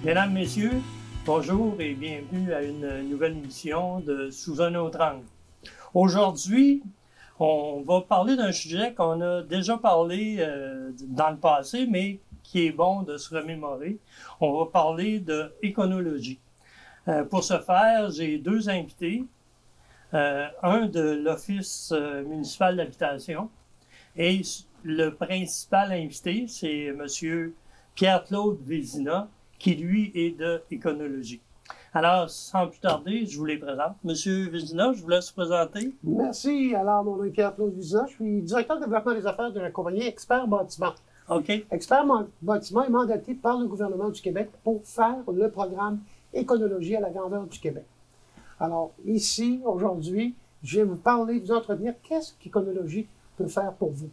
Mesdames, Messieurs, bonjour et bienvenue à une nouvelle émission de Sous un autre angle. Aujourd'hui, on va parler d'un sujet qu'on a déjà parlé dans le passé, mais qui est bon de se remémorer. On va parler de éconologie. Pour ce faire, j'ai deux invités. Un de l'Office municipal d'habitation et le principal invité, c'est M. Pierre-Claude Vézina, qui lui est de éconologie. Alors, sans plus tarder, je vous les présente. Monsieur Vézina, je vous laisse vous présenter. Merci. Alors, mon nom est Pierre-Claude Vézina. Je suis directeur de développement des affaires de la compagnie Expert Bâtiment. OK. Expert Bâtiment est mandaté par le gouvernement du Québec pour faire le programme Éconologie à la grandeur du Québec. Alors, ici, aujourd'hui, je vais vous parler, vous entretenir qu'est-ce qu'Éconologie peut faire pour vous.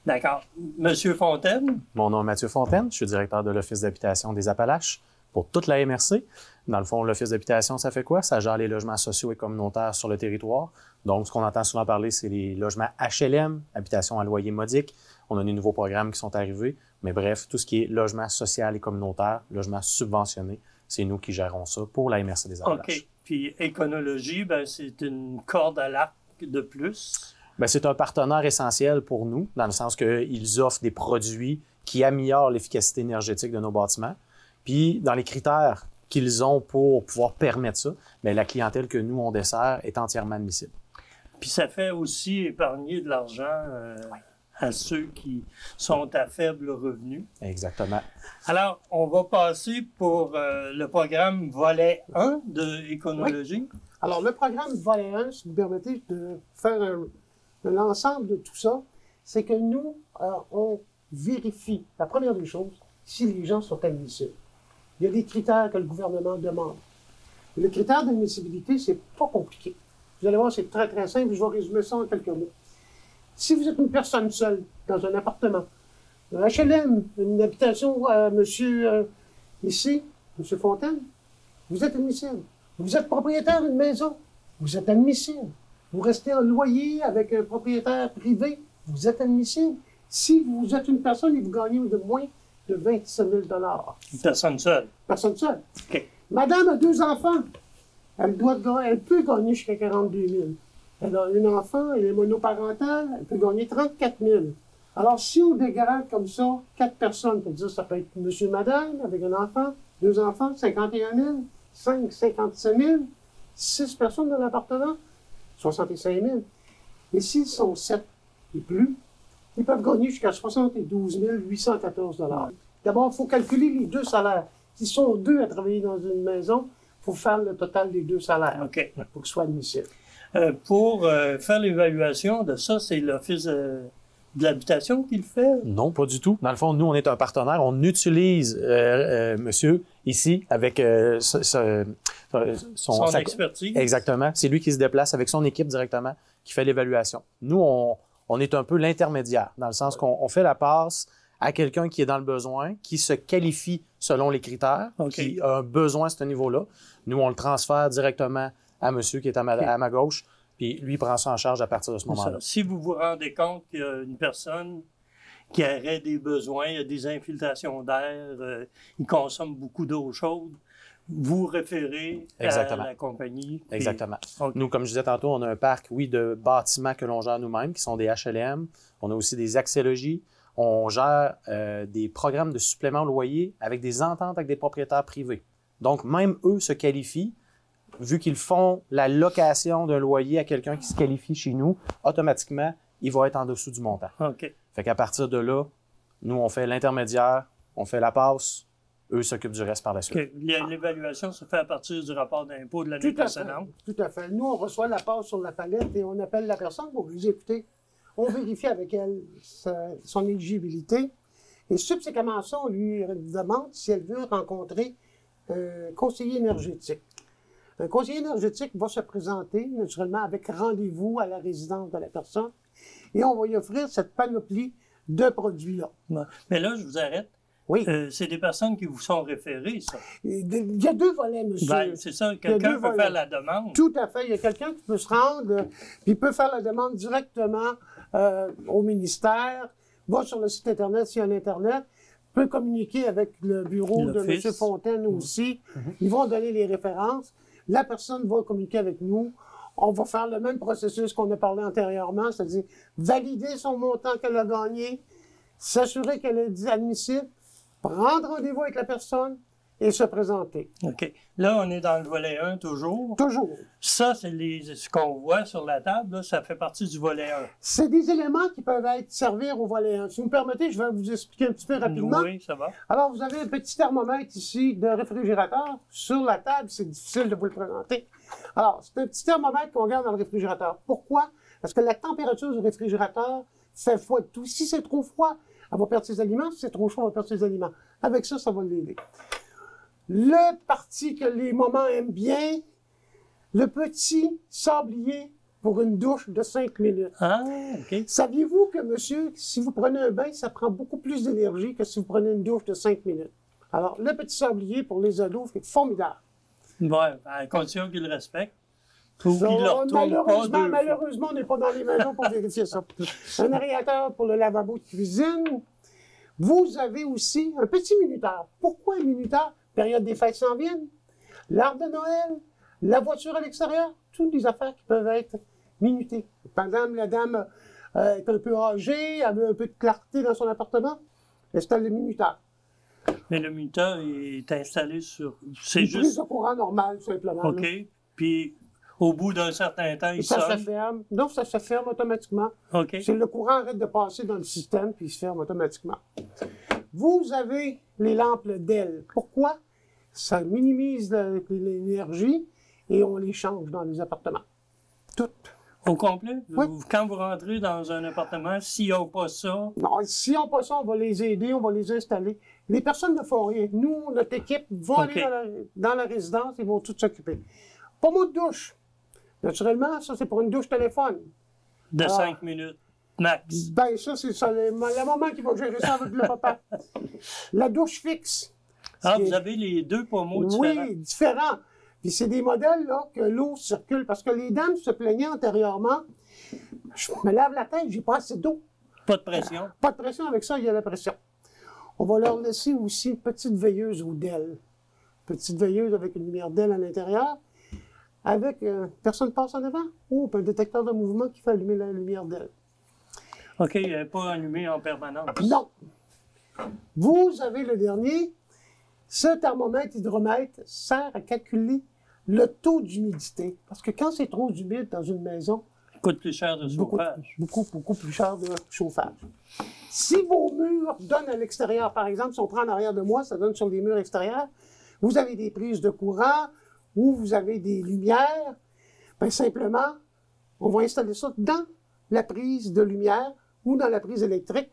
D'accord. Monsieur Fontaine? Mon nom est Mathieu Fontaine, je suis directeur de l'Office d'habitation des Appalaches pour toute la MRC. Dans le fond, l'Office d'habitation, ça fait quoi? Ça gère les logements sociaux et communautaires sur le territoire. Donc, ce qu'on entend souvent parler, c'est les logements HLM, habitation à loyer modique. On a des nouveaux programmes qui sont arrivés. Mais bref, tout ce qui est logement social et communautaire, logement subventionné, c'est nous qui gérons ça pour la MRC des Appalaches. OK. Puis, éconologie, ben, c'est une corde à l'arc de plus. Bien, c'est un partenaire essentiel pour nous, dans le sens qu'ils offrent des produits qui améliorent l'efficacité énergétique de nos bâtiments. Puis, dans les critères qu'ils ont pour pouvoir permettre ça, bien, la clientèle que nous, on dessert est entièrement admissible. Puis, ça fait aussi épargner de l'argent à ceux qui sont à faible revenu. Exactement. Alors, on va passer pour le programme volet 1 de éconologie. Oui. Alors, le programme volet 1, si vous permettez de faire l'ensemble de tout ça, c'est que nous, on vérifie, la première des choses, si les gens sont admissibles. Il y a des critères que le gouvernement demande. Le critère d'admissibilité, c'est pas compliqué. Vous allez voir, c'est très, très simple. Je vais résumer ça en quelques mots. Si vous êtes une personne seule dans un appartement, un HLM, une habitation, ici, M. Fontaine, vous êtes admissible. Vous êtes propriétaire d'une maison, vous êtes admissible. Vous restez en loyer avec un propriétaire privé, vous êtes admissible. Si vous êtes une personne et vous gagnez de moins de 27 000 Une personne seule. Personne seule. OK. Madame a 2 enfants. Elle peut gagner jusqu'à 42 000. Elle a un enfant, elle est monoparentale, elle peut gagner 34 000. Alors, si on dégrade comme ça 4 personnes, c'est-à-dire ça peut être monsieur, madame, avec un enfant, 2 enfants, 51 000, 5, 57 000, 6 personnes dans l'appartement, 65 000. Et s'ils sont 7 et plus, ils peuvent gagner jusqu'à 72 814 $. D'abord, il faut calculer les 2 salaires. S'ils sont 2 à travailler dans une maison, il faut faire le total des 2 salaires OK. pour qu'ils soient admissibles. Pour faire l'évaluation de ça, c'est l'Office de l'habitation qui le fait? Non, pas du tout. Dans le fond, nous, on est un partenaire. On utilise monsieur ici avec son expertise. Exactement. C'est lui qui se déplace avec son équipe directement, qui fait l'évaluation. Nous, on est un peu l'intermédiaire, dans le sens qu'on fait la passe à quelqu'un qui est dans le besoin, qui se qualifie selon les critères, Okay. qui a un besoin à ce niveau-là. Nous, on le transfère directement à monsieur qui est à ma gauche, puis lui prend ça en charge à partir de ce moment-là. Si vous vous rendez compte qu'il y a une personne qui aurait des besoins, il y a des infiltrations d'air, il consomme beaucoup d'eau chaude, vous référez Exactement. à la compagnie. Exactement. Okay. Nous, comme je disais tantôt, on a un parc, oui, de bâtiments que l'on gère nous-mêmes, qui sont des HLM. On a aussi des axiologies. On gère des programmes de supplément au loyer avec des ententes avec des propriétaires privés. Donc, même eux se qualifient, vu qu'ils font la location d'un loyer à quelqu'un qui se qualifie chez nous, automatiquement, il va être en dessous du montant. OK. Fait qu'à partir de là, nous, on fait l'intermédiaire, on fait la passe, eux s'occupent du reste par la suite. Okay. L'évaluation se fait à partir du rapport d'impôt de l'année précédente. Tout à fait. Nous, on reçoit la passe sur la palette et on appelle la personne pour lui dire, écoutez, on vérifie avec elle son éligibilité. Et subséquemment à ça, on lui demande si elle veut rencontrer un conseiller énergétique. Un conseiller énergétique va se présenter, naturellement, avec rendez-vous à la résidence de la personne et on va lui offrir cette panoplie de produits-là. Mais là, je vous arrête. Oui. C'est des personnes qui vous sont référées, ça. Il y a 2 volets, monsieur. Ben, c'est ça, quelqu'un peut faire la demande. Tout à fait. Il y a quelqu'un qui peut se rendre, puis il peut faire la demande directement au ministère, va sur le site Internet s'il y a un Internet, peux communiquer avec le bureau de L'office. M. Fontaine aussi. Ils vont donner les références. La personne va communiquer avec nous. On va faire le même processus qu'on a parlé antérieurement, c'est-à-dire valider son montant qu'elle a gagné, s'assurer qu'elle est admissible, prendre rendez-vous avec la personne et se présenter. OK. Là, on est dans le volet 1 toujours. Toujours. Ça, c'est ce qu'on voit sur la table, là, ça fait partie du volet 1. C'est des éléments qui peuvent servir au volet 1. Si vous me permettez, je vais vous expliquer un petit peu rapidement. Oui, ça va. Alors, vous avez un petit thermomètre ici de réfrigérateur sur la table. C'est difficile de vous le présenter. Alors, c'est un petit thermomètre qu'on garde dans le réfrigérateur. Pourquoi? Parce que la température du réfrigérateur fait foi de tout. Si c'est trop froid, elle va perdre ses aliments. Si c'est trop chaud, elle va perdre ses aliments. Avec ça, ça va l'aider. Le parti que les mamans aiment bien, le petit sablier pour une douche de 5 minutes. Ah, OK. Saviez-vous que, monsieur, si vous prenez un bain, ça prend beaucoup plus d'énergie que si vous prenez une douche de 5 minutes? Alors, le petit sablier pour les ados, c'est formidable. Bon, à condition qu'ils le respectent. Ou qu'ils ne le retournent pas deux Malheureusement, on n'est pas dans les maisons pour vérifier ça. Un aérateur pour le lavabo de cuisine. Vous avez aussi un petit minuteur. Pourquoi un minuteur? Période des fêtes s'en viennent. L'arbre de Noël, la voiture à l'extérieur, toutes des affaires qui peuvent être minutées. Pendant que la dame est un peu âgée, elle veut un peu de clarté dans son appartement, installe le minuteur. Mais le minuteur est installé sur... C'est Une prise juste... de courant normale, simplement. OK. Là. Puis, au bout d'un certain temps, il Ça se sonne. ferme. Non, ça se ferme automatiquement. OK. C'est le courant arrête de passer dans le système, puis il se ferme automatiquement. Vous avez les lampes LED. Pourquoi? Ça minimise l'énergie et on les change dans les appartements. Toutes. Au complet? Oui. Quand vous rentrez dans un appartement, s'il n'y a pas ça... Non, si on pas ça, on va les aider, on va les installer. Les personnes ne font rien. Nous, notre équipe, va OK. aller dans la résidence, ils vont tout s'occuper. Pommeau de douche. Naturellement, ça, c'est pour une douche téléphone. De Ah. 5 minutes, max. Ben, ça, c'est ça, le moment qui va gérer ça avec le papa. La douche fixe. Ah, Ce qui vous est- avez les deux pommeaux différents. Oui, différents. Puis c'est des modèles, là, que l'eau circule. Parce que les dames se plaignaient antérieurement. Je me lave la tête, j'ai pas assez d'eau. Pas de pression. Pas de pression avec ça, il y a la pression. On va leur laisser aussi une petite veilleuse au DEL. Petite veilleuse avec une lumière DEL à l'intérieur. Avec personne passe en avant. Ou un détecteur de mouvement qui fait allumer la lumière DEL. OK, il n'est pas allumé en permanence. Non. Vous avez le dernier. Ce thermomètre hydromètre sert à calculer le taux d'humidité. Parce que quand c'est trop humide dans une maison, Ça coûte plus cher de chauffage. beaucoup plus cher de chauffage. Si vos murs donnent à l'extérieur, par exemple, si on prend en arrière de moi, ça donne sur les murs extérieurs, vous avez des prises de courant ou vous avez des lumières, bien simplement, on va installer ça dans la prise de lumière ou dans la prise électrique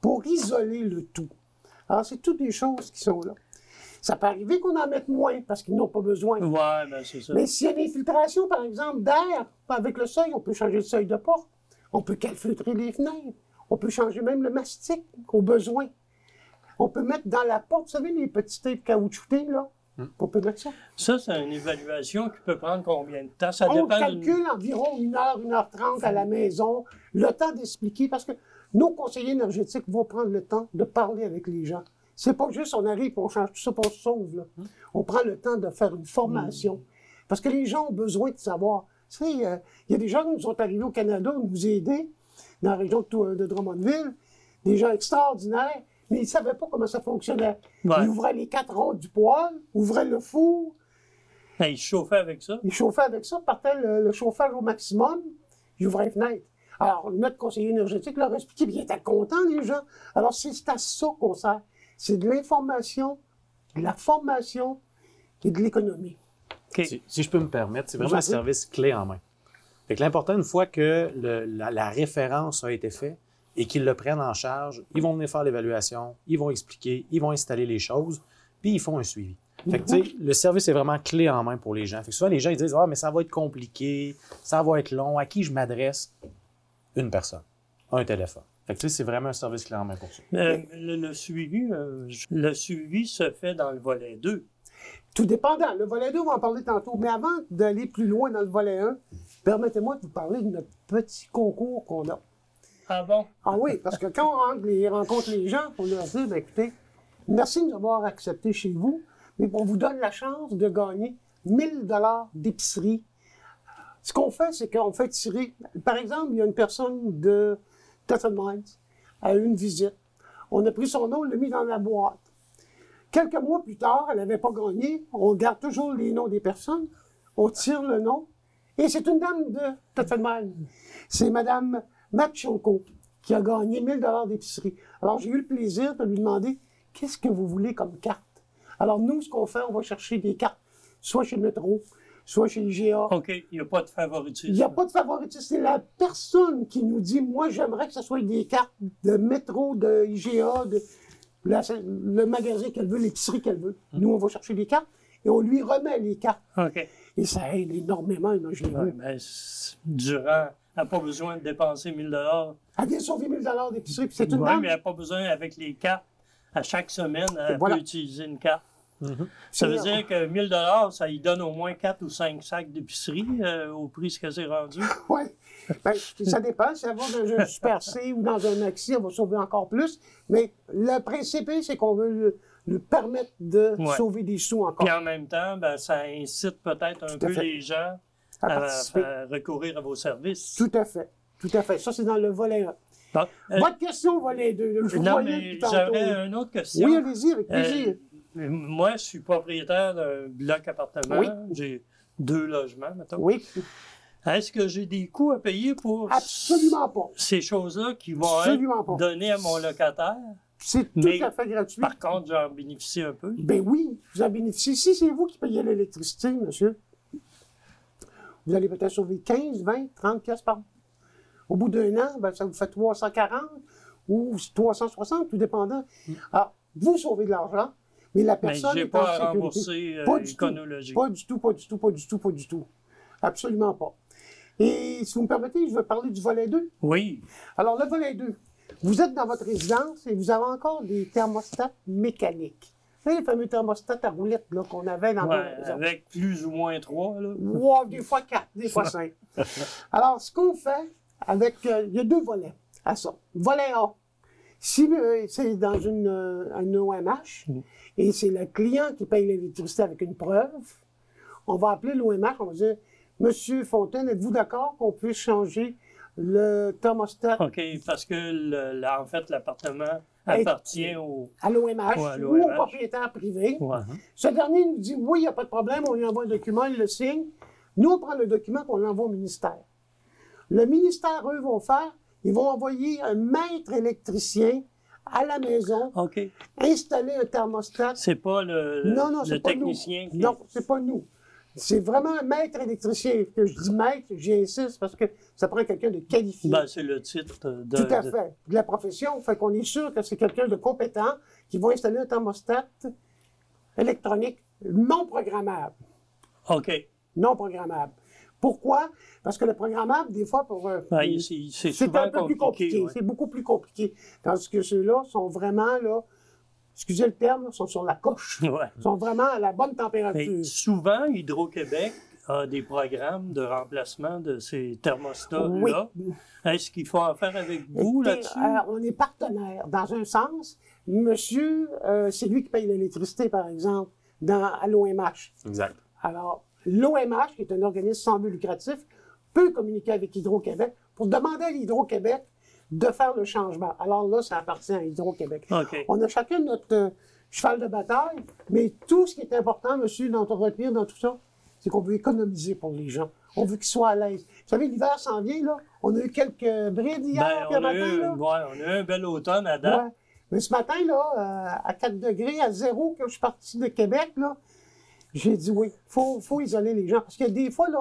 pour isoler le tout. Alors, c'est toutes des choses qui sont là. Ça peut arriver qu'on en mette moins parce qu'ils n'ont pas besoin. Ouais, ben c'est ça. Mais s'il y a des filtrations, par exemple, d'air, avec le seuil, on peut changer le seuil de porte. On peut calfeutrer les fenêtres. On peut changer même le mastic au besoin. On peut mettre dans la porte, vous savez, les petits tapes caoutchoutées, là? On peut mettre ça. Ça, c'est une évaluation qui peut prendre combien de temps? Ça On dépend calcule environ 1h30 à la maison, le temps d'expliquer, parce que nos conseillers énergétiques vont prendre le temps de parler avec les gens. C'est pas juste on arrive et on change tout ça pour se sauve. Là. On prend le temps de faire une formation. Parce que les gens ont besoin de savoir. Tu sais, il y a des gens qui nous sont arrivés au Canada, nous aider, dans la région de Drummondville, des gens extraordinaires, mais ils ne savaient pas comment ça fonctionnait. Ouais. Ils ouvraient les 4 ronds du poêle, ouvraient le four, Ben, il chauffait avec ça. ils chauffaient avec ça, partaient le chauffage au maximum, ils ouvraient les fenêtres. Alors, notre conseiller énergétique leur expliquait, puis ils étaient contents, les gens. Alors, c'est à ça qu'on sert. C'est de l'information, de la formation et de l'économie. OK. Si je peux me permettre, c'est vraiment un Vas-y. service clé en main. Fait que l'important, une fois que la référence a été faite et qu'ils le prennent en charge, ils vont venir faire l'évaluation, ils vont expliquer, ils vont installer les choses, puis ils font un suivi. Fait que, tu sais, le service est vraiment clé en main pour les gens. Fait que souvent, les gens ils disent « Ah, mais ça va être compliqué, ça va être long, à qui je m'adresse? » Une personne, un téléphone. Fait que, tu sais, c'est vraiment un service clé en main pour ça. Le suivi se fait dans le volet 2. Tout dépendant. Le volet 2, on va en parler tantôt. Mais avant d'aller plus loin dans le volet 1, permettez-moi de vous parler de notre petit concours qu'on a. Ah bon? Ah oui, parce que quand on rencontre les gens, on leur dit, ben, écoutez, Merci de nous avoir acceptés chez vous, mais on vous donne la chance de gagner 1000 $ d'épicerie. Ce qu'on fait, c'est qu'on fait tirer... Par exemple, il y a une personne de Tuffed Minds a eu une visite. On a pris son nom, on l'a mis dans la boîte. Quelques mois plus tard, elle n'avait pas gagné. On garde toujours les noms des personnes. On tire le nom. Et c'est une dame de Tuffed Minds. C'est Mme Machonko qui a gagné 1000 $ d'épicerie. Alors, j'ai eu le plaisir de lui demander « Qu'est-ce que vous voulez comme carte? » Alors, nous, ce qu'on fait, on va chercher des cartes, soit chez le métro, soit chez IGA. OK, il n'y a pas de favoritisme. Il n'y a pas de favoritisme. C'est la personne qui nous dit « Moi, j'aimerais que ce soit des cartes de métro, de IGA, de le magasin qu'elle veut, l'épicerie qu'elle veut. » Nous, on va chercher des cartes et on lui remet les cartes. OK. Et ça aide énormément, imaginez-vous. Ouais, mais durant, elle n'a pas besoin de dépenser 1000 $. Elle vient sauver 1000 $ d'épicerie. Puis c'est une Oui, dame. mais elle n'a pas besoin, avec les cartes, à chaque semaine, elle Voilà. peut utiliser une carte. Ça veut dire que 1000 $, ça lui donne au moins 4 ou 5 sacs d'épicerie au prix que c'est rendu. Oui. Ben, ça dépend. Si elle va dans un Super C ou dans un Maxi, elle va sauver encore plus. Mais le principe, c'est qu'on veut lui permettre de sauver des sous encore. Puis en même temps, ben, ça incite peut-être un peu les gens à recourir à vos services. Tout à fait. Tout à fait. Ça, c'est dans le volet 1. Donc, Votre question, volet 2. Je vous non, voyais mais depuis tantôt. j'aurais une autre question. Oui, allez-y, avec plaisir. Moi, je suis propriétaire d'un bloc appartement. Oui. J'ai 2 logements, mettons. Oui. Est-ce que j'ai des coûts à payer pour Absolument pas. ces choses-là qui vont Absolument pas. être données à mon locataire? C'est tout Mais, à fait gratuit. Par contre, j'en bénéficie un peu. Ben oui, vous en bénéficiez. Si c'est vous qui payez l'électricité, monsieur, vous allez peut-être sauver 15, 20, 30 piastres par mois. Au bout d'un an, ben, ça vous fait 340 ou 360, tout dépendant. Alors, vous sauvez de l'argent, mais la personne j'ai est pas en à sécurité. rembourser Pas du Éconologie. tout. Pas du tout, pas du tout, pas du tout, pas du tout. Absolument pas. Et si vous me permettez, je vais parler du volet 2. Oui. Alors, le volet 2. Vous êtes dans votre résidence et vous avez encore des thermostats mécaniques. Vous savez, les fameux thermostats à roulettes là, qu'on avait dans nos maisons. Avec plus ou moins 3. Là. Wow, des fois 4, des fois 5. Alors, ce qu'on fait avec... il y a 2 volets à ça. Volet A, si c'est dans une OMH et c'est le client qui paye l'électricité avec une preuve, on va appeler l'OMH, on va dire « Monsieur Fontaine, êtes-vous d'accord qu'on puisse changer le thermostat OK, parce que, en fait, l'appartement appartient au... à l'OMH ou au propriétaire privé. Ouais. Ce dernier nous dit « Oui, il n'y a pas de problème, on lui envoie un document, il le signe. » Nous, on prend le document qu'on l'envoie au ministère. Le ministère, eux, vont faire, ils vont envoyer un maître électricien à la maison, OK. installer un thermostat. C'est pas le technicien qui... Non, c'est pas nous. C'est vraiment un maître électricien. Que je dis maître, j'y insiste parce que ça prend quelqu'un de qualifié. Ben, c'est le titre de... Tout à fait. De la profession. Fait qu'on est sûr que c'est quelqu'un de compétent qui va installer un thermostat électronique non programmable. OK. Non programmable. Pourquoi? Parce que le programmable, des fois, pour c'est c'est souvent un peu plus compliqué. ouais. C'est beaucoup plus compliqué. Tandis que ceux-là sont vraiment, là, excusez le terme, là, sont sur la coche. Ouais. Sont vraiment à la bonne température. Mais souvent, Hydro-Québec a des programmes de remplacement de ces thermostats-là. Oui. Est-ce qu'il faut en faire avec vous Écoutez, là-dessus? on est partenaire. Dans un sens, monsieur, c'est lui qui paye l'électricité, par exemple, à l'OMH. Exact. Alors, l'OMH, qui est un organisme sans but lucratif, peut communiquer avec Hydro-Québec pour demander à Hydro-Québec de faire le changement. Alors là, ça appartient à Hydro-Québec. OK. On a chacun notre cheval de bataille, mais tout ce qui est important, monsieur, dans retenir dans tout ça, c'est qu'on veut économiser pour les gens. On veut qu'ils soient à l'aise. Vous savez, l'hiver s'en vient, là. On a eu quelques brides hier, puis On a matin, là. eu un bel automne à date. Ouais. Mais ce matin, là, à 4 degrés, à 0, quand je suis parti de Québec, là, j'ai dit oui, faut isoler les gens. Parce que des fois, là,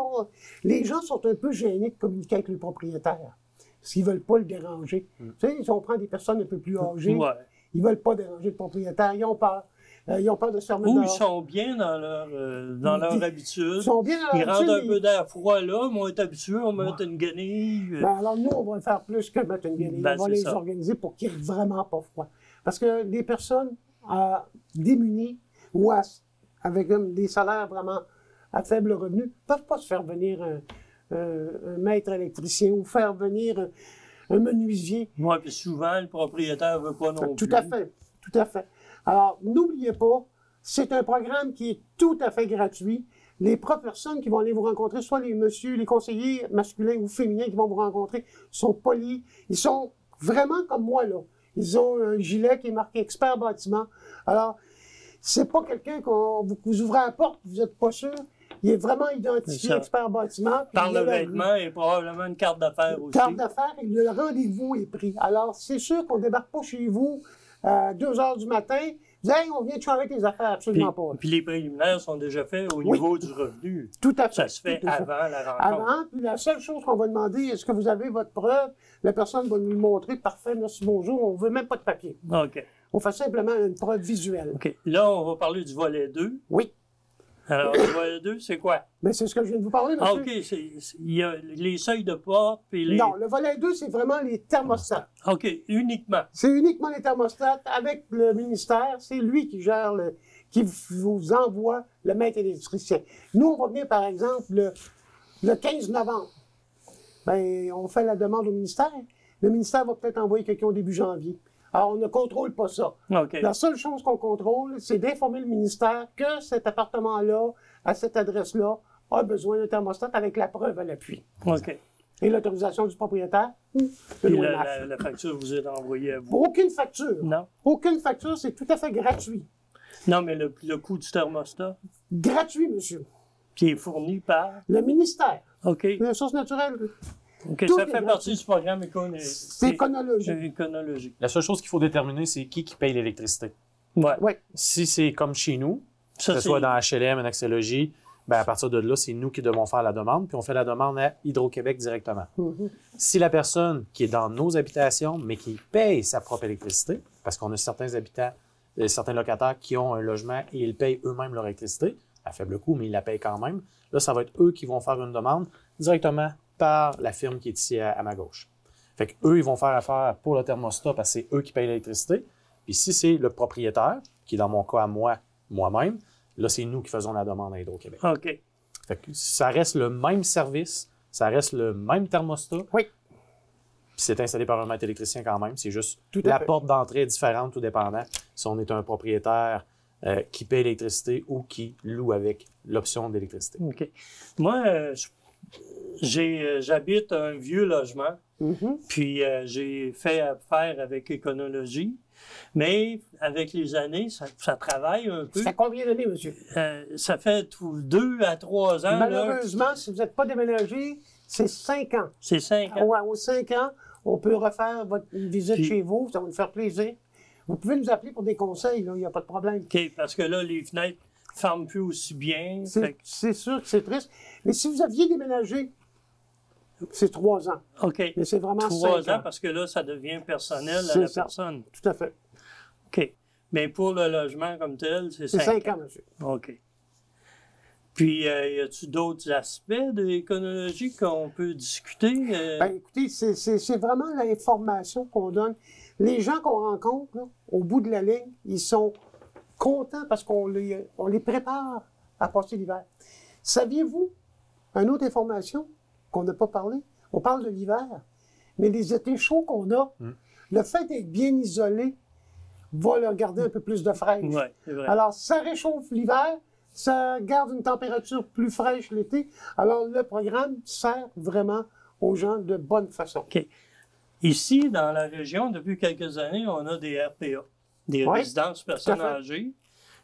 les gens sont un peu gênés de communiquer avec le propriétaire. Parce qu'ils veulent pas le déranger. Tu sais, si on prend des personnes un peu plus âgées, Ouais. ils veulent pas déranger le propriétaire. Ils ont peur. Ils ont peur de se fermer Ou dehors. ils sont bien dans leur habitude. Ils sont bien dans Ils leur rentrent habitude, un peu d'air froid là, mais on est habitué, on met une guenille. Ben, alors nous, on va faire plus que mettre une guenille. Ben, on va c'est les ça. organiser pour qu'il n'y ait vraiment pas froid. Parce que des personnes démunies ou avec des salaires vraiment à faible revenu ne peuvent pas se faire venir un maître électricien ou faire venir un menuisier. Moi, puis souvent, le propriétaire veut pas non plus. Tout à fait. Tout à fait. Alors, n'oubliez pas, c'est un programme qui est tout à fait gratuit. Les propres personnes qui vont aller vous rencontrer, soit les messieurs, les conseillers masculins ou féminins qui vont vous rencontrer, sont polis. Ils sont vraiment comme moi, là. Ils ont un gilet qui est marqué expert bâtiment. Alors, c'est pas quelqu'un qu'on vous ouvrez la porte, vous n'êtes pas sûr. Il est vraiment identifié expert bâtiment. Par le vêtement et probablement une carte d'affaires aussi. Carte d'affaires et le rendez-vous est pris. Alors, c'est sûr qu'on ne débarque pas chez vous à 2 heures du matin. Vous dites, hey, on vient de changer tes affaires, absolument pas. Puis les préliminaires sont déjà faits au niveau du revenu. Tout à fait. Ça se fait avant la rencontre. Avant, puis la seule chose qu'on va demander, est-ce que vous avez votre preuve? La personne va nous le montrer. Parfait, merci, bonjour. On ne veut même pas de papier. OK. On fait simplement une preuve visuelle. OK. Là, on va parler du volet 2. Oui. Alors, le volet 2, c'est quoi? Mais c'est ce que je viens de vous parler, monsieur. Ah, OK. Il y a les seuils de porte puis les... Non, le volet 2, c'est vraiment les thermostats. OK, uniquement. C'est uniquement les thermostats avec le ministère. C'est lui qui gère qui vous envoie le maître électricien. Nous, on va venir, par exemple, le 15 novembre. Ben, on fait la demande au ministère. Le ministère va peut-être envoyer quelqu'un au début janvier. Alors, on ne contrôle pas ça. OK. La seule chose qu'on contrôle, c'est d'informer le ministère que cet appartement-là, à cette adresse-là, a besoin d'un thermostat avec la preuve à l'appui. OK. Et l'autorisation du propriétaire ou de Puis l'ONF. la facture vous est envoyée à vous? Aucune facture. Non. Aucune facture, c'est tout à fait gratuit. Non, mais le coût du thermostat, Gratuit, monsieur. qui est fourni par... Le ministère. OK. Les ressources naturelles. OK, Tout ça est fait gratuit. partie du programme C'est éconologique. éconologique. La seule chose qu'il faut déterminer, c'est qui paye l'électricité. Ouais. Oui. Si c'est comme chez nous, Ça, que ce soit dans HLM, en Axélogie, ben à partir de là, c'est nous qui devons faire la demande, puis on fait la demande à Hydro-Québec directement. Si la personne qui est dans nos habitations, mais qui paye sa propre électricité, parce qu'on a certains habitants, certains locataires qui ont un logement et ils payent eux-mêmes leur électricité, à faible coût, mais ils la payent quand même, là, ça va être eux qui vont faire une demande directement par la firme qui est ici à ma gauche. Fait qu'eux, ils vont faire affaire pour le thermostat parce que c'est eux qui payent l'électricité. Puis si c'est le propriétaire, qui est dans mon cas à moi-même, là, c'est nous qui faisons la demande à Hydro-Québec. OK. Fait que ça reste le même service, ça reste le même thermostat. Oui. Puis c'est installé par un maître électricien quand même. C'est juste Tout à la fait. porte d'entrée est différente, tout dépendant si on est un propriétaire qui paye l'électricité ou qui loue avec l'option d'électricité. OK. Moi, j'habite un vieux logement, puis j'ai fait affaire avec Éconologie, mais avec les années, ça travaille un peu. Ça fait combien d'années, monsieur? Ça fait 2 à 3 ans. Malheureusement, si vous n'êtes pas déménagé, c'est 5 ans. C'est 5 ans. Ouais, aux 5 ans, on peut refaire une visite Puis- chez vous, ça va nous faire plaisir. Vous pouvez nous appeler pour des conseils, là, il n'y a pas de problème. OK, parce que là, les fenêtres ne ferment plus aussi bien. Fait que- C'est sûr que c'est triste. Mais si vous aviez déménagé, c'est 3 ans. OK. Mais c'est vraiment 3 5 ans, parce que là, ça devient personnel à C'est la ça. personne. Tout à fait. OK. Mais pour le logement comme tel, c'est C'est 5 5 ans, monsieur. OK. Puis, y a-tu d'autres aspects de l'éconologie qu'on peut discuter? Ben, écoutez, c'est vraiment l'information qu'on donne. Les gens qu'on rencontre, là, au bout de la ligne, ils sont contents parce qu'on les prépare à passer l'hiver. Saviez-vous, une autre information qu'on n'a pas parlé? On parle de l'hiver, mais les étés chauds qu'on a, le fait d'être bien isolé va leur garder un peu plus de fraîche. Oui, c'est vrai. Alors, ça réchauffe l'hiver, ça garde une température plus fraîche l'été. Alors, le programme sert vraiment aux gens de bonne façon. OK. Ici, dans la région, depuis quelques années, on a des RPA, des Oui, résidences personnes tout à fait. âgées.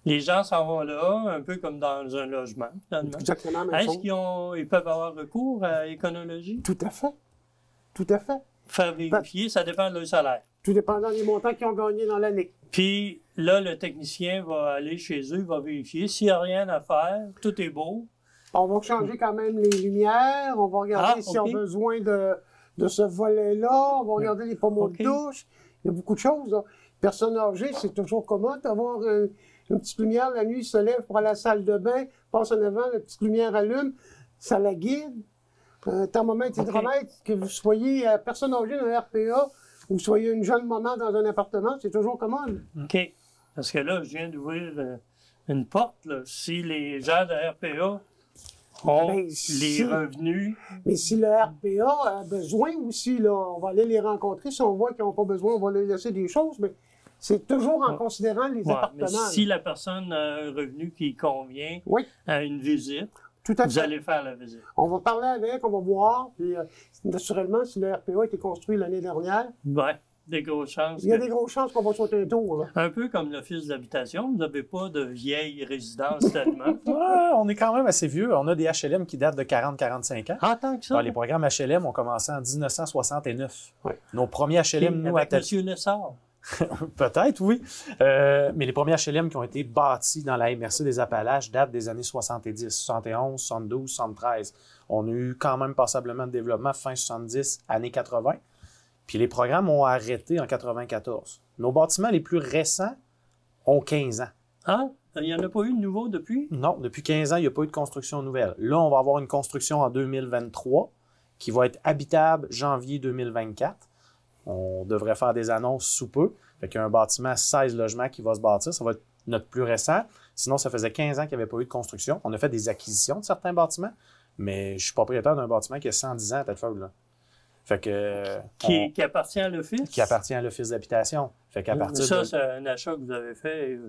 Les gens s'en vont là, un peu comme dans un logement, finalement. Exactement la même Est-ce chose. qu'ils peuvent avoir recours à l'éconologie? Tout à fait. Tout à fait. Faire vérifier, ça dépend de leur salaire. Tout dépendant des montants qu'ils ont gagnés dans l'année. Puis là, le technicien va aller chez eux, va vérifier. S'il n'y a rien à faire, tout est beau. On va changer quand même les lumières. On va regarder Ah, s'ils ont ok. besoin de ce volet-là. On va regarder les pommeaux Ok. de douche. Il y a beaucoup de choses. Là. Personne âgée, c'est toujours commode d'avoir une petite lumière. La nuit, il se lève pour aller à la salle de bain, passe en avant, la petite lumière allume. Ça la guide. Thermomètre, Ok. hydromètre, que vous soyez personne âgée dans un RPA ou vous soyez une jeune maman dans un appartement, c'est toujours commode. OK. Parce que là, je viens d'ouvrir une porte. Là. Si les gens de RPA ont Ben, les si- revenus, Mais si le RPA a besoin aussi, là, on va aller les rencontrer. Si on voit qu'ils n'ont pas besoin, on va leur laisser des choses. Mais C'est toujours en considérant les Ouais, appartements. mais si la personne a un revenu qui convient Oui, à une visite, tout à vous fait. allez faire la visite. On va parler avec, on va voir. Puis, naturellement, si le RPA a été construit l'année dernière, Ouais, des grosses chances. il y a que- des grosses chances qu'on va sauter un tour. Là. Un peu comme l'office d'habitation, vous n'avez pas de vieilles résidences tellement. Ouais, on est quand même assez vieux. On a des HLM qui datent de 40-45 ans. En tant que ça, Les programmes HLM ont commencé en 1969. Ouais. Nos premiers HLM, nous, à avec M. Lessard. peut-être, oui. Mais les premiers HLM qui ont été bâtis dans la MRC des Appalaches datent des années 70, 71, 72, 73. On a eu quand même passablement de développement fin 70, années 80. Puis les programmes ont arrêté en 94. Nos bâtiments les plus récents ont 15 ans. Ah, il n'y en a pas eu de nouveau depuis? Non, depuis 15 ans, il n'y a pas eu de construction nouvelle. Là, on va avoir une construction en 2023 qui va être habitable janvier 2024. On devrait faire des annonces sous peu. Fait qu'il y a un bâtiment 16 logements qui va se bâtir. Ça va être notre plus récent. Sinon, ça faisait 15 ans qu'il n'y avait pas eu de construction. On a fait des acquisitions de certains bâtiments, mais je suis propriétaire d'un bâtiment qui a 110 ans à Thetford, là. Fait que... Qui appartient à l'office? qui appartient à l'office d'habitation. Fait qu'à partir Ça, de... c'est un achat que vous avez fait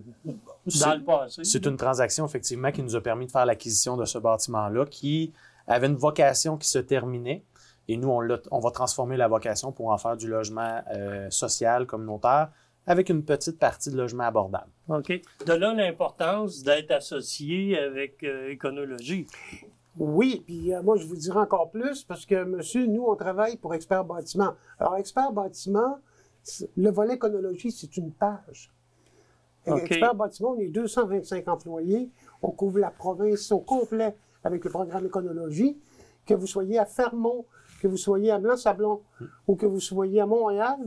C'est- dans le passé. C'est une transaction, effectivement, qui nous a permis de faire l'acquisition de ce bâtiment-là, qui avait une vocation qui se terminait. Et nous, on va transformer la vocation pour en faire du logement social, communautaire, avec une petite partie de logement abordable. OK. De là, l'importance d'être associé avec Éconologie. Oui, puis moi, je vous dirais encore plus, parce que, monsieur, nous, on travaille pour Expert Bâtiment. Alors, Expert Bâtiment, le volet éconologie, c'est une page. OK. Expert Bâtiment, on est 225 employés. On couvre la province au complet avec le programme éconologie. Que vous soyez à Fermont, que vous soyez à Blanc-Sablon ou que vous soyez à Montréal,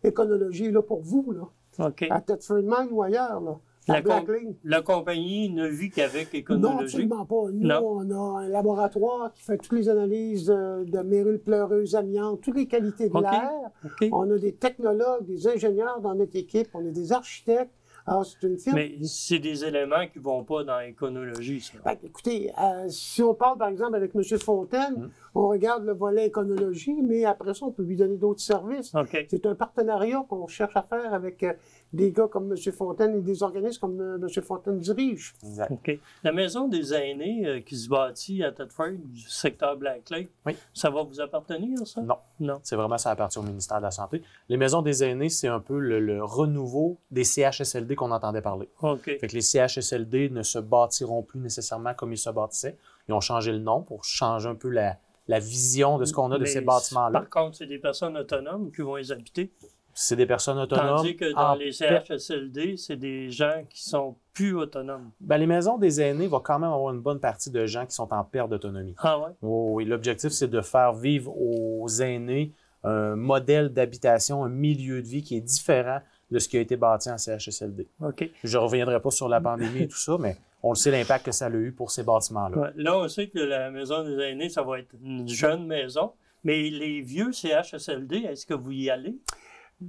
éconologie est là pour vous, là. OK. À Thetford-Mine ou ailleurs, là. À Blackling. La compagnie ne vit qu'avec Non, Éconologie? absolument pas. Nous, Non. on a un laboratoire qui fait toutes les analyses de mérules pleureuses, amiante, toutes les qualités de OK. l'air. OK. On a des technologues, des ingénieurs dans notre équipe, on a des architectes. Alors, c'est une firme. Mais c'est des éléments qui ne vont pas dans Éconologie, ça. Ben, écoutez, si on parle, par exemple, avec M. Fontaine, on regarde le volet éconologie, mais après ça, on peut lui donner d'autres services. OK. C'est un partenariat qu'on cherche à faire avec des gars comme M. Fontaine et des organismes comme M. Fontaine dirige. Exact. OK. La maison des aînés qui se bâtit à Thetford, du secteur Black Lake, Oui. ça va vous appartenir, ça? Non. Non. C'est vraiment ça appartient au ministère de la Santé. Les maisons des aînés, c'est un peu le renouveau des CHSLD qu'on entendait parler. OK. Fait que les CHSLD ne se bâtiront plus nécessairement comme ils se bâtissaient. Ils ont changé le nom pour changer un peu la vision de ce qu'on a de Mais ces bâtiments-là. Par contre, c'est des personnes autonomes qui vont les habiter. C'est des personnes autonomes. Tandis que dans en les per- CHSLD, c'est des gens qui sont plus autonomes. Ben, les maisons des aînés vont quand même avoir une bonne partie de gens qui sont en perte d'autonomie. Ah ouais? Oh, oui, l'objectif, c'est de faire vivre aux aînés un modèle d'habitation, un milieu de vie qui est différent de ce qui a été bâti en CHSLD. OK. Je ne reviendrai pas sur la pandémie et tout ça, mais on le sait l'impact que ça a eu pour ces bâtiments-là. Ouais. Là, on sait que la maison des aînés, ça va être une jeune maison. Mais les vieux CHSLD, est-ce que vous y allez?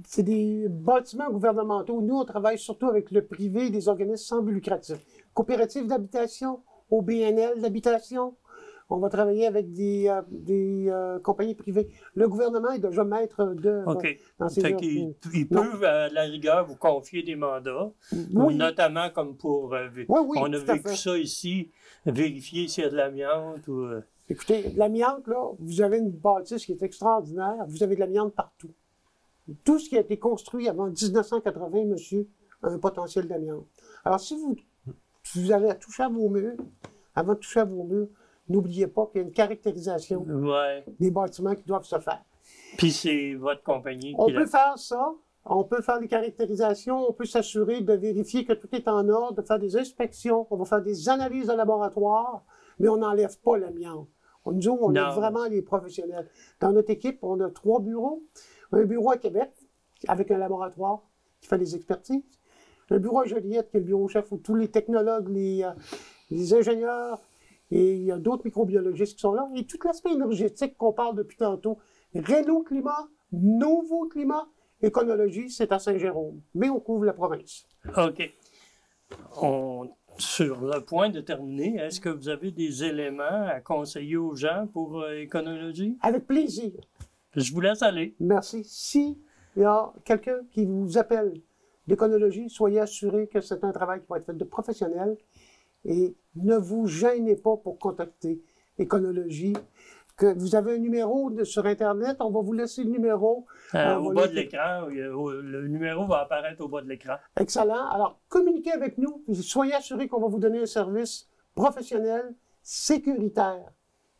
C'est des bâtiments gouvernementaux. Nous, on travaille surtout avec le privé et des organismes sans but lucratif. Coopératives d'habitation, OBNL d'habitation. On va travailler avec des compagnies privées. Le gouvernement est déjà maître de OK. dans ces Fait offres. qu'ils peuvent, à la rigueur, vous confier des mandats, Oui. notamment comme pour... Oui, oui, on a tout à vécu fait. ça ici, vérifier s'il y a de l'amiante ou... Écoutez, l'amiante, là, vous avez une bâtisse qui est extraordinaire. Vous avez de l'amiante partout. Tout ce qui a été construit avant 1980, monsieur, a un potentiel d'amiante. Alors, si vous avez à toucher à vos murs, avant de toucher à vos murs, n'oubliez pas qu'il y a une caractérisation Ouais. des bâtiments qui doivent se faire. Puis c'est votre compagnie On qui peut faire ça. On peut faire les caractérisations, on peut s'assurer de vérifier que tout est en ordre, de faire des inspections, on va faire des analyses de laboratoire, mais on n'enlève pas l'amiante. Nous, on Non. est vraiment les professionnels. Dans notre équipe, on a 3 bureaux. Un bureau à Québec, avec un laboratoire qui fait les expertises. Un bureau à Joliette, qui est le bureau chef où tous les technologues, les ingénieurs, et il y a d'autres microbiologistes qui sont là. Et tout l'aspect énergétique qu'on parle depuis tantôt. Réno Climat, Nouveau Climat, Éconologie, c'est à Saint-Jérôme. Mais on couvre la province. OK. Sur le point de terminer, est-ce que vous avez des éléments à conseiller aux gens pour Éconologie? Avec plaisir. Je vous laisse aller. Merci. Si il y a quelqu'un qui vous appelle l'éconologie, soyez assurés que c'est un travail qui va être fait de professionnels et ne vous gênez pas pour contacter Éconologie. Que vous avez un numéro sur Internet, on va vous laisser le numéro. Au bas de l'écran, le numéro va apparaître au bas de l'écran. Excellent. Alors, communiquez avec nous, puis soyez assurés qu'on va vous donner un service professionnel, sécuritaire.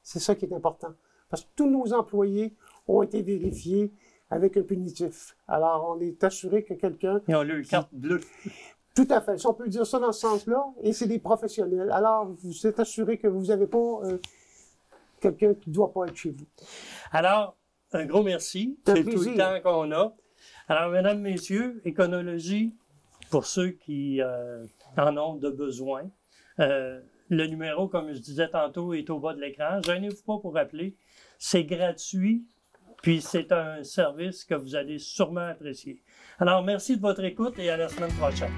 C'est ça qui est important. Parce que tous nos employés ont été vérifiés avec un punitif. Alors, on est assuré que quelqu'un... Ils ont eu une carte bleue. Tout à fait. Si on peut dire ça dans ce sens-là, et c'est des professionnels. Alors, vous êtes assuré que vous n'avez pas quelqu'un qui ne doit pas être chez vous. Alors, un gros merci. C'est tout le temps qu'on a. Alors, mesdames, messieurs, Éconologie, pour ceux qui en ont de besoin, le numéro, comme je disais tantôt, est au bas de l'écran. Gênez-vous pas pour appeler. C'est gratuit, puis c'est un service que vous allez sûrement apprécier. Alors, merci de votre écoute et à la semaine prochaine.